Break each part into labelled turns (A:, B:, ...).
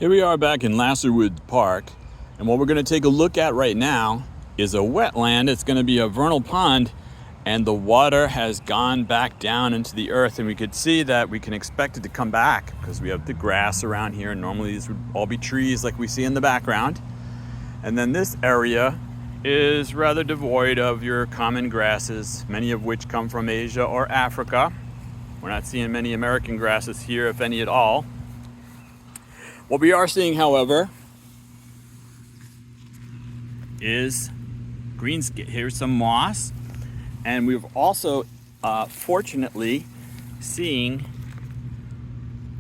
A: Here we are back in Lasserwood Park, and what we're going to take a look at right now is a wetland. It's going to be a vernal pond, and the water has gone back down into the earth, and we could see that we can expect it to come back because we have the grass around here, and normally these would all be trees like we see in the background. And then this area is rather devoid of your common grasses, many of which come from Asia or Africa. We're not seeing many American grasses here, if any at all. What we are seeing, however, is greenscape. Here's some moss, and we've also fortunately seeing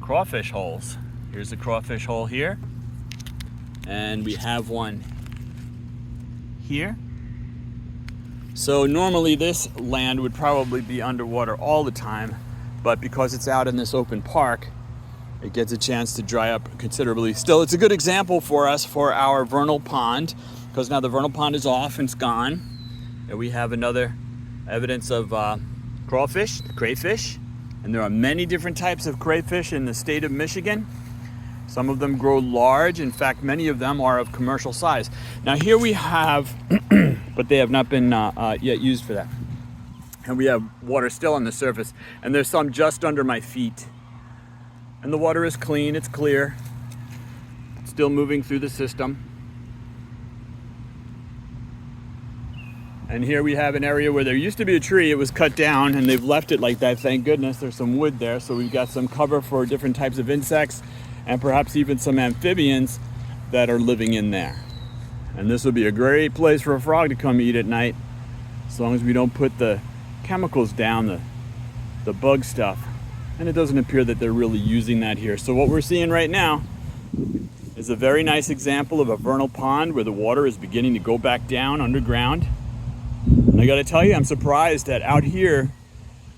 A: crawfish holes. Here's a crawfish hole here, and we have one here. So normally this land would probably be underwater all the time, but because it's out in this open park, it gets a chance to dry up considerably. Still, it's a good example for us for our vernal pond, because now the vernal pond is off and it's gone. And we have another evidence of crawfish, crayfish. And there are many different types of crayfish in the state of Michigan. Some of them grow large. In fact, many of them are of commercial size. Now here we have, but they have not been yet used for that. And we have water still on the surface. And there's some just under my feet. And the water is clean, it's clear. It's still moving through the system. And here we have an area where there used to be a tree. It was cut down and they've left it like that, thank goodness. There's some wood there, so we've got some cover for different types of insects and perhaps even some amphibians that are living in there. And this would be a great place for a frog to come eat at night, as long as we don't put the chemicals down, the bug stuff. And it doesn't appear that they're really using that here. So what we're seeing right now is a very nice example of a vernal pond where the water is beginning to go back down underground. And I gotta tell you, I'm surprised that out here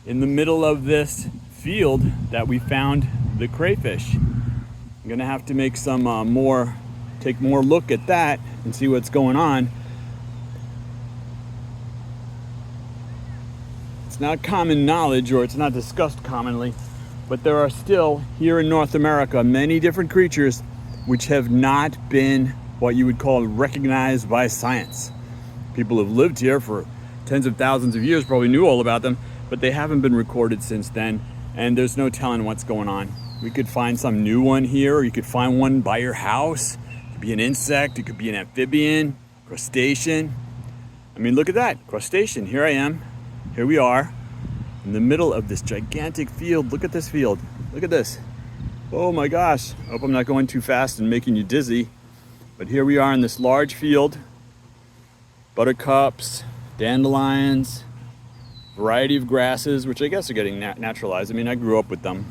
A: in the middle of this field that we found the crayfish. I'm gonna have to make some take more look at that and see what's going on. It's not common knowledge, or it's not discussed commonly, but there are still, here in North America, many different creatures which have not been what you would call recognized by science. People have lived here for tens of thousands of years, probably knew all about them, but they haven't been recorded since then, and there's no telling what's going on. We could find some new one here, or you could find one by your house. It could be an insect, it could be an amphibian, crustacean. I mean, look at that, crustacean. Here I am, here we are, in the middle of this gigantic field. Look at this field. Look at this. Oh my gosh. I hope I'm not going too fast and making you dizzy. But here we are in this large field. Buttercups, dandelions, variety of grasses, which I guess are getting naturalized. I mean, I grew up with them.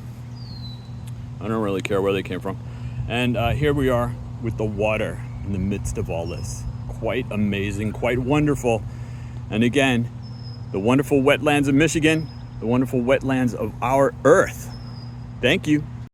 A: I don't really care where they came from. And here we are with the water in the midst of all this. Quite amazing, quite wonderful. And again, the wonderful wetlands of Michigan, the wonderful wetlands of our earth. Thank you.